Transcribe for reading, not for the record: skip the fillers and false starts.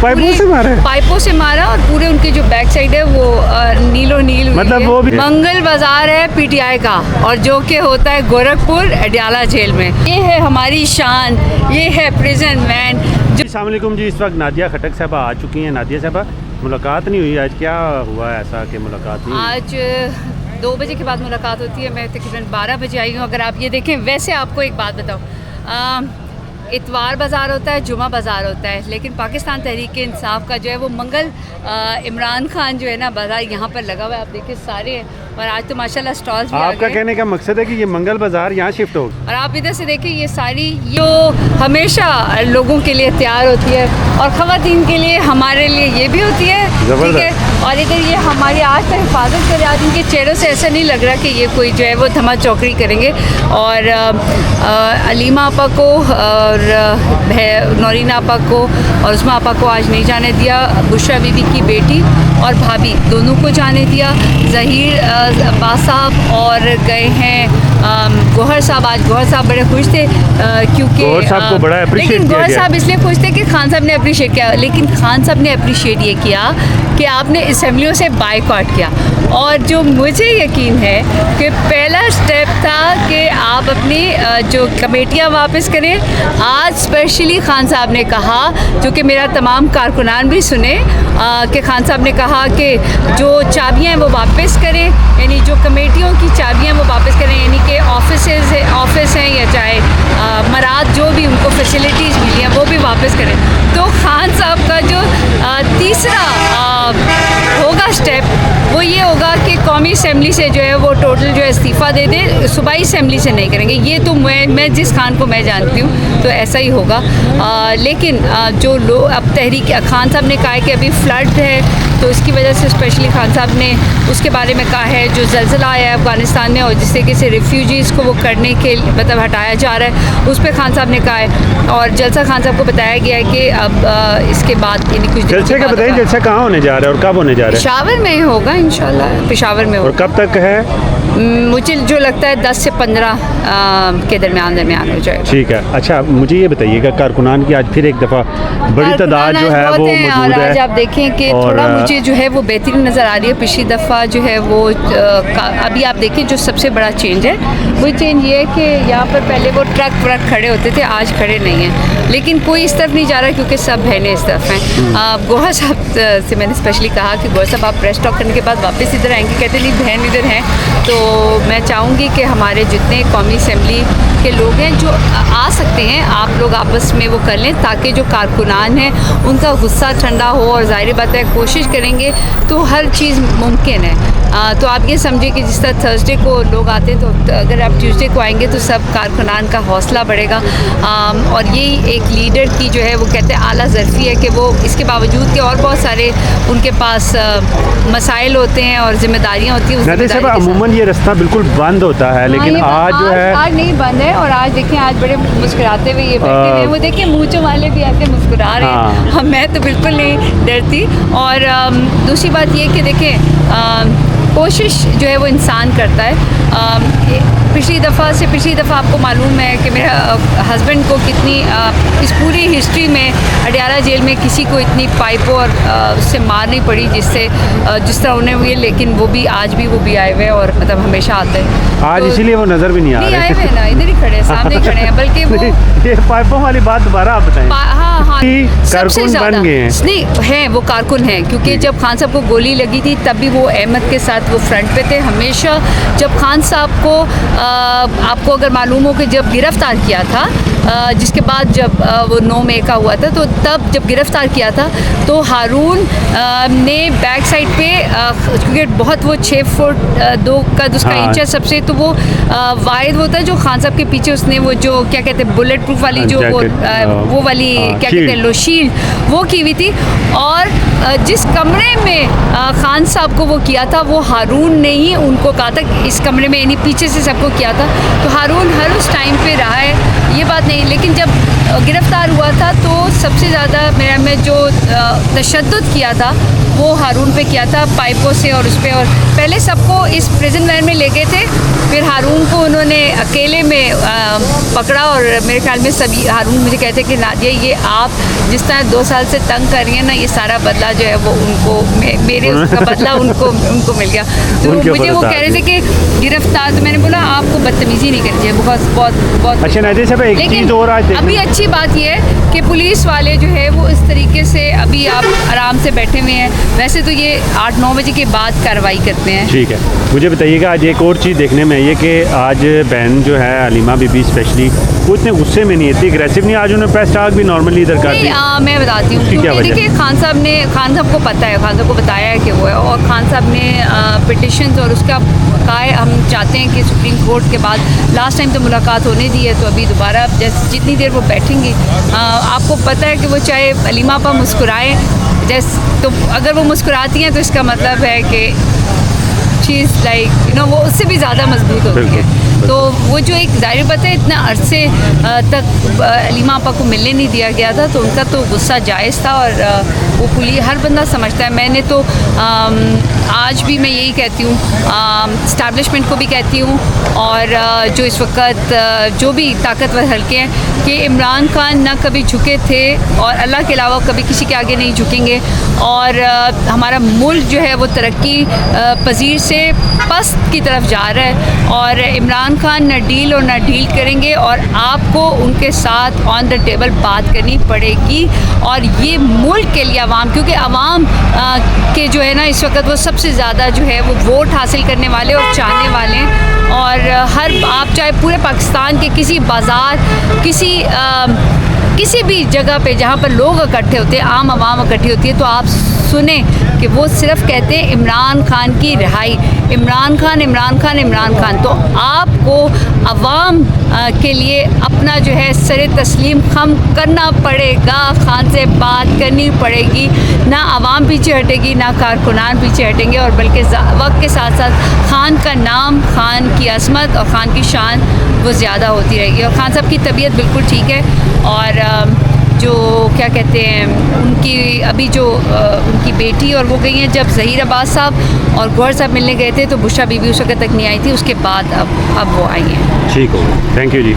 पाइपों से मारा है? पाइपों से मारा और पूरे उनके जो बैक साइड है वो नीलो नील हुई मतलब है। वो भी मंगल बाजार है पीटीआई का और जो कि होता है गोरखपुर अडयाला जेल में। ये है हमारी शान, ये है प्रिजन वैन। अस्सलाम वालेकुम जी। इस वक्त नादिया खटक साहबा आ चुकी हैं। नादिया साहबा, मुलाकात नहीं हुई आज, क्या हुआ ऐसा कि मुलाकात नहीं हुई? आज 2 बजे के बाद मुलाकात होती है। मैं तकरीबन 12 बजे आई हूँ। अगर आप ये देखें, वैसे आपको एक बात बताऊँ, इतवार बाज़ार होता है, जुमा बाज़ार होता है, लेकिन पाकिस्तान तहरीक इंसाफ का जो है वो मंगल इमरान खान जो है ना बाज़ार यहाँ पर लगा हुआ है। आप देखिए सारे हैं और आज तो माशाल्लाह स्टॉल्स भी आ आपका गए। कहने का मकसद है कि ये मंगल बाज़ार यहाँ शिफ्ट हो? और आप इधर से देखिए, ये सारी जो हमेशा लोगों के लिए तैयार होती है और ख़वातीन के लिए, हमारे लिए ये भी होती है, ठीक है। और इधर ये हमारी आज तक हिफाजत करे, आज इनके चेहरों से ऐसा नहीं लग रहा कि ये कोई जो है वो धमा चौकड़ी करेंगे। और अलीमा आपा को और नौरीना आपा को और उस्मा आपा को आज नहीं जाने दिया। बुशरा बीबी की बेटी और भाभी दोनों को जाने दिया। ज़हीर अब्बास साहब और गए हैं गौहर साहब। आज गौहर साहब बड़े खुश थे क्योंकि गौहर साहब को बड़ा अप्रिशिएट लेकिन किया गौहर गया। साहब इसलिए खुश थे कि खान साहब ने अप्रिशिएट किया, लेकिन खान साहब ने अप्रिशिएट ये किया कि आपने असेंबलियों से बायकॉट किया। और जो मुझे यकीन है कि पहला स्टेप था कि आप अपनी जो कमेटियाँ वापस करें। आज स्पेशली खान साहब ने कहा, जो कि मेरा तमाम कारकुनान भी सुने, कि खान साहब ने कहा कि जो चाबियाँ हैं वो वापस करें, यानी जो कमेटियों की चाबियाँ वो वापस करें, यानी कि ऑफिस हैं या चाहे मराद जो भी उनको फैसिलिटीज़ मिली हैं वो भी वापस करें। तो खान साहब का जो तीसरा होगा स्टेप वो ये होगा कि कौमी असेंबली से जो है वो टोटल जो है इस्तीफ़ा दे दे, सूबाई असेंबली से नहीं करेंगे। ये तो मैं जिस खान को मैं जानती हूँ तो ऐसा ही होगा। लेकिन जो लोग अब तहरीक खान साहब ने कहा है कि अभी फ्लड है, तो इसकी वजह से स्पेशली खान साहब ने उसके बारे में कहा है जो ज़लज़ला आया है अफ़गानिस्तान में और जिस तरीके से रिफ्यूजीज़ को वो करने के मतलब हटाया जा रहा है, उस पर खान साहब ने कहा है। और जलसा खान साहब को बताया गया है कि अब इसके बाद यानी कुछ जलसे का बताइए, जलसा कहाँ होने जा रहा है और कब होने जा रहा है? पेशावर में होगा इंशाल्लाह, पेशावर में और होगा। कब तक है? मुझे जो लगता है 10 से 15 के दरमियान हो जाएगा। ठीक है। अच्छा, मुझे ये बताइएगा, कारकुनान की आज फिर एक दफ़ा बड़ी तादाद जो है वो मौजूद और है। आज आप देखें कि थोड़ा मुझे जो है वो बेहतरीन नज़र आ रही है। पिछली दफ़ा जो है वो अभी आप देखें जो सबसे बड़ा चेंज है वो चेंज ये है कि यहाँ पर पहले वो ट्रक व्रक खड़े होते थे, आज खड़े नहीं हैं। लेकिन कोई इस तरफ नहीं जा रहा क्योंकि सब बहनें इस तरफ हैं। गौहर साहब से मैंने स्पेशली कहा कि गौहर साहब आप प्रेस टॉक करने के बाद वापस इधर आएंगे, कहते नहीं बहन इधर हैं। तो मैं चाहूँगी कि हमारे जितने कौमी असेंबली के लोग हैं जो आ सकते हैं, आप लोग आपस में वो कर लें ताकि जो कारकुनान हैं उनका गुस्सा ठंडा हो। और ज़ाहिर बात है कोशिश करेंगे तो हर चीज़ मुमकिन है। तो आप ये समझिए कि जिस तरह थर्सडे को लोग आते हैं तो अगर आप ट्यूसडे को आएंगे तो सब कारकुनान का हौसला बढ़ेगा। और यही एक लीडर की जो है वो कहते हैं आला ज़रफ़ी है कि वो इसके बावजूद कि और बहुत सारे उनके पास मसाइल होते हैं और ज़िम्मेदारियाँ होती हैं। अमूमन ये रास्ता बिल्कुल बंद होता है, लेकिन आज जो है आज नहीं बंद है। और आज देखें, आज बड़े मुस्कुराते हुए ये बैठे हुए हैं। वो देखिए मूंछों वाले भी ऐसे मुस्कुरा रहे हैं। हाँ, मैं तो बिल्कुल नहीं डरती। और दूसरी बात ये कि देखें कोशिश जो है वो इंसान करता है। पिछली दफ़ा आपको मालूम है कि मेरा हस्बैंड को कितनी इस पूरी हिस्ट्री में अडयाला जेल में किसी को इतनी पाइपों और उससे मार नहीं पड़ी जिस तरह उन्हें हुई। लेकिन वो भी आज भी वो भी आए हुए और मतलब हमेशा आते हैं। आज तो इसीलिए वो नज़र भी नहीं आ रहे। आए हुए ना, इधर ही खड़े हैं, सामने ही खड़े हैं। बल्कि वो ये पाइपों वाली बात दोबारा आप बताएं। हाँ, कारकुन बन गए हैं। नहीं है, वो कारकुन हैं क्योंकि जब खान साहब को गोली लगी थी तब भी वो अहमद के साथ वो फ्रंट पे थे हमेशा। जब खान साहब को आपको अगर मालूम हो कि जब गिरफ़्तार किया था, जिसके बाद जब वो 9 मई का हुआ था, तो तब जब गिरफ़्तार किया था तो हारून ने बैक साइड पे क्योंकि बहुत वो 6 फुट 2 का उसका इंच है सबसे, तो वो वाहिद होता है जो खान साहब के पीछे उसने वो जो क्या कहते हैं बुलेट प्रूफ वाली जो वो वाली क्या कहते हैं लो शील्ड वो की हुई थी। और जिस कमरे में खान साहब को वो किया था वो हारून ने ही उनको कहा था इस कमरे में, यानी पीछे से सबको किया था। तो हारून हर उस टाइम पे रहा है, ये बात नहीं। लेकिन जब गिरफ़्तार हुआ था तो सबसे ज़्यादा मेरा में जो तशद्दुद किया था वो हारून पे किया था पाइपों से और उस पर, और पहले सबको इस प्रिजन वैन में ले गए थे, फिर हारून को उन्होंने अकेले में पकड़ा और मेरे ख्याल में सभी हारून मुझे कहते कि नादिया ये आप जिस तरह 2 साल से तंग कर रही हैं ना, ये सारा बदला जो है वो उनको मेरे उसका बदला उनको मिल गया। तो मुझे वो कह रहे थे कि गिरफ्तार, तो मैंने बोला आपको बदतमीजी नहीं करनी चाहिए, बहुत अच्छा नादिया साहब एक चीज़ और आज अभी अच्छी बात ये है कि पुलिस वाले जो है वो इस तरीके से अभी आप आराम से बैठे हुए हैं। वैसे तो ये 8-9 बजे के बाद कार्रवाई करते हैं। ठीक है, मुझे बताइएगा आज एक और चीज़ देखने में आई है कि आज बहन जो है हलीमा बीबी स्पेशली वो इतने गुस्से में नहीं, इतनी अग्रेसिव नहीं, आज उन्होंने प्रेस टॉक भी नॉर्मली इधर कर दी। मैं बताती हूँ देखिए, खान साहब को पता है, खान साहब को बताया है कि वो है, और खान साहब ने पिटिशन और उसका कहा है हम चाहते हैं कि सुप्रीम कोर्ट के बाद लास्ट टाइम तो मुलाकात होने दी है, तो अभी दोबारा जैसे जितनी देर वो बैठेंगी, आपको पता है कि वो चाहे हलीमा पर मुस्कुराएं जैसे, तो अगर वो मुस्कुराती हैं तो इसका मतलब है कि शी इज़ लाइक वो उससे भी ज़्यादा मजबूत होती है। तो वो जो एक ज़ाहिर बात है इतना अरसे तक हलीमा आपा को मिलने नहीं दिया गया था, तो उनका तो गुस्सा जायज़ था, और वो पुलिस हर बंदा समझता है। मैंने तो आज भी मैं यही कहती हूँ, इस्टेब्लिशमेंट को भी कहती हूँ, और जो इस वक्त जो भी ताकतवर हल्के हैं, कि इमरान खान ना कभी झुके थे और अल्लाह के अलावा कभी किसी के आगे नहीं झुकेंगे, और हमारा मुल्क जो है वो तरक्की पजीर से पस्त की तरफ जा रहा है, और इमरान खान न डील और न डील करेंगे, और आपको उनके साथ ऑन द टेबल बात करनी पड़ेगी। और ये मुल्क के लिए अवाम, क्योंकि अवाम के जो है ना इस वक्त वो सबसे ज़्यादा जो है वो वोट हासिल करने वाले और चाहने वाले हैं, और हर आप चाहे पूरे पाकिस्तान के किसी बाज़ार किसी भी जगह पे जहाँ पर लोग इकट्ठे होते हैं, आम आवाम इकट्ठी होती है, तो आप सुने कि वो सिर्फ कहते हैं इमरान खान की रिहाई, इमरान खान इमरान खान इमरान खान। तो आपको अवाम के लिए अपना जो है सरे तस्लीम खम करना पड़ेगा, खान से बात करनी पड़ेगी, ना अवाम पीछे हटेगी ना कारकुनान पीछे हटेंगे, और बल्कि वक्त के साथ साथ खान का नाम, खान की अज़मत और खान की शान वो ज़्यादा होती रहेगी। और खान साहब की तबीयत बिल्कुल ठीक है, और जो क्या कहते हैं उनकी अभी जो उनकी बेटी और वो गई हैं, जब ज़हीर अब्बास साहब और गौहर साहब मिलने गए थे तो बुशरा बीबी उस वक्त तक नहीं आई थी, उसके बाद अब वो आई हैं। ठीक हो, थैंक यू जी।